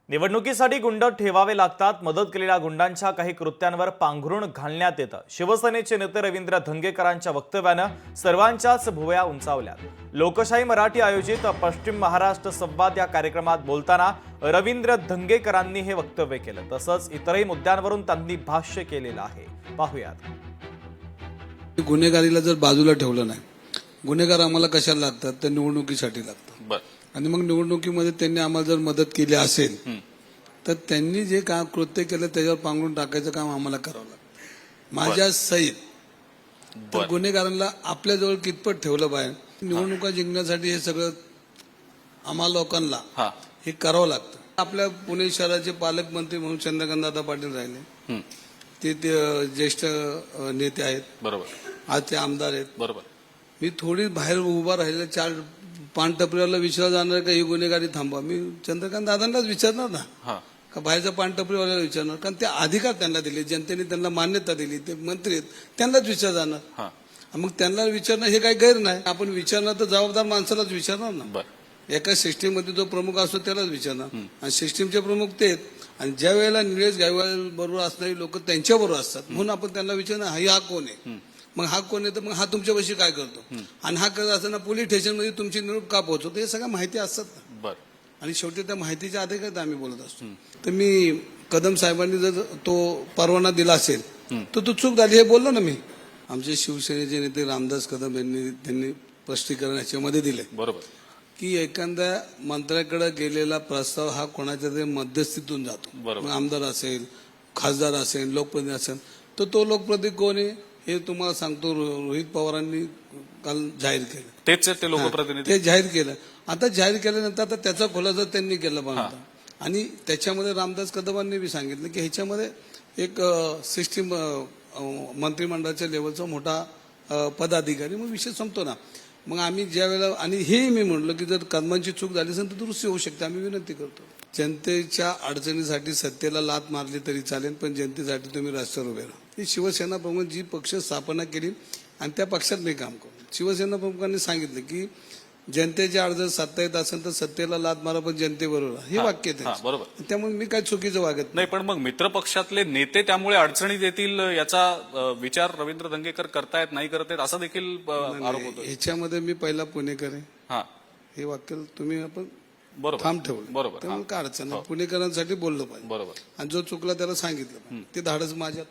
निवडणुकीसाठी गुंड ठेवावे लागतात. मदत केलेल्या गुंडांच्या काही कृत्यांवर पांघरुण घालण्यात येतं. शिवसेनेचे नेते रवींद्र धंगेकरांच्या वक्तव्यानं सर्वांच्याच भुवया उंचावल्या. लोकशाही मराठी आयोजित पश्चिम महाराष्ट्र संवाद या कार्यक्रमात बोलताना रवींद्र धंगेकरांनी हे वक्तव्य केलं. तसंच इतरही मुद्द्यांवरून त्यांनी भाष्य केलेलं आहे. पाहूयात. गुन्हेगारीला जर बाजूला ठेवलं नाही, गुन्हेगार आम्हाला कशाला लागतात तर निवडणुकीसाठी लागतात. आणि मग निवडणुकीमध्ये त्यांनी आम्हाला जर मदत केली असेल तर त्यांनी जे काम कृत्य केलं त्याच्यावर पांघरून टाकायचं काम आम्हाला करावं लागतं माझ्या सहित. तर गुन्हेगारांना आपल्याजवळ कितपत ठेवलं पाहिजे. निवडणुका जिंकण्यासाठी हे सगळं आम्हाला लोकांना हे करावं लागतं. आपल्या पुणे शहराचे पालकमंत्री म्हणून चंद्रकांतदादा पाटील राहिले, ते ज्येष्ठ नेते आहेत. बरोबर. आज ते आमदार आहेत. बरोबर. मी थोडी बाहेर उभा राहिलेला 4 पान टपरीवाला विचारला जाणार का ही गुन्हेगारी थांबवा, मी चंद्रकांत दादांनाच विचारणार ना, का बाहेरच्या पान टपरीवाल्याला विचारणार. कारण ते अधिकार त्यांना दिले, जनतेने त्यांना मान्यता दिली, ते मंत्री आहेत, त्यांनाच विचार जाणार. मग त्यांना विचारणं हे काही गैर नाही. आपण विचारणार तर जबाबदार माणसालाच विचारणार ना. एका सिस्टीममध्ये जो प्रमुख असतो त्यालाच विचारणार. आणि सिस्टीमचे प्रमुख ते आहेत. आणि ज्या वेळेला निलेश गायकवाड बरोबर असणारी लोक त्यांच्या बरोबर असतात, म्हणून आपण त्यांना विचारणार हा कोण आहे. मग हा कोण आहे तर मग हा तुमच्यापाशी काय करतो, आणि हा करत असताना पोलीस स्टेशनमध्ये तुमची निरोप का पोहोचवतो, हे सगळ्या माहिती असतात ना. आणि शेवटी त्या माहितीच्या आधारे आम्ही बोलत असतो. तर मी कदम साहेबांनी जर तो परवाना दिला असेल तर तो चूक झाली हे बोललो ना मी. आमचे शिवसेनेचे नेते रामदास कदम यांनी त्यांनी स्पष्टीकरण याच्यामध्ये दिले. बरोबर. की एखाद्या मंत्र्याकडे गेलेला प्रस्ताव हा कोणाच्या तरी मध्यस्थीतून जातो. आमदार असेल, खासदार असेल, लोकप्रतिनिधी असेल, तर तो लोकप्रतिनिधी कोण आहे हे तुम्हाला सांगतो. रोहित पवारांनी काल जाहीर केलं. तेच ते लोकप्रतिनिधी ते जाहीर केलं. आता जाहीर केल्यानंतर आता त्याचा खुलासा त्यांनी केला पाहिजे. आणि त्याच्यामध्ये रामदास कदमांनी बी सांगितलं की ह्याच्यामध्ये एक सिस्टीम मंत्रिमंडळाच्या लेवलचा मोठा पदाधिकारी, मग विषय संपतो ना. मग आम्ही ज्या वेळेला, आणि हे मी म्हणलं की जर कदमांची चूक झाली असेल तर दुरुस्ती होऊ शकते, आम्ही विनंती करतो. जनतेच्या अडचणीसाठी सत्तेला लाथ मारली तरी चालेल, पण जनतेसाठी तुम्ही रस्त्यावर उभे राहा. ही शिवसेना प्रमुख जी पक्ष स्थापना केली आणि त्या पक्षात मी काम करतो. शिवसेना प्रमुखांनी सांगितलं की जनतेच्या अडचण सत्ता येत असेल तर सत्तेला लाथ मारा पण जनतेबरोबर, हे वाक्य आहे. बरोबर. त्यामुळे मी काय चुकीचं वागत नाही. पण मग मित्र पक्षातले नेते त्यामुळे अडचणीत येतील याचा विचार रवींद्र धंगेकर करतायत नाही करत आहेत असा देखील आरोप होतो. ह्याच्यामध्ये मी पहिला पुणेकर आहे, हे वाक्य तुम्ही आपण ठाम ठेवलं. बरोबर. त्यामुळे काय अडचण नाही. पुणेकरांसाठी बोललो पाहिजे. बरोबर. आणि जो चुकला त्याला सांगितलं, ते धाडस माझ्यात.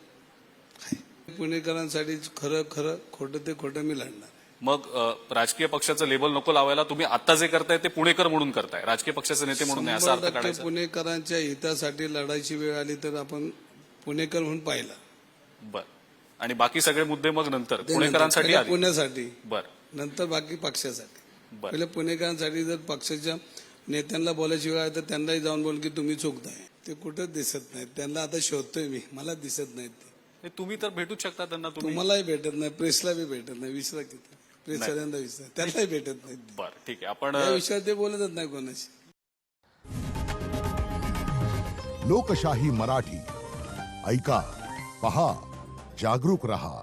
पुणेकरांसाठी खरं खरं, खोटं ते खोटं मी लढणार. मग राजकीय पक्षाचं लेबल नको लावायला. तुम्ही आता जे करताय ते पुणेकर म्हणून करताय, राजकीय पक्षाचे नेते म्हणून नाही असा अर्थ काढायचा. पुणेकरांच्या हितासाठी लढायची वेळ आली तर आपण पुणेकर म्हणून पाहिला. बर. आणि बाकी सगळे मुद्दे मग नंतर पुणेकरांसाठी, पुण्यासाठी, बर, नंतर बाकी पक्षासाठी. पहिले पुणेकरांसाठी जर पक्षाच्या नेत्यांना बोलायची वेळ आहे तर त्यांनाही जाऊन बोल की तुम्ही चुकताय. ते कुठंच दिसत नाहीत. त्यांना आता शोधतोय मी, मला दिसत नाहीत ते. तुम्ही तर भेटूच शकता त्यांना. तुम्हालाही भेटत नाही, प्रेसला बी भेटत नाही. विसरा किती प्रेस सगळ्यांना विसरा, त्यांनाही भेटत नाही. बरं, ठीक आहे. आपण या विषयात ते बोलतच नाही कोणाशी. लोकशाही मराठी ऐका, पहा, जागरूक रहा.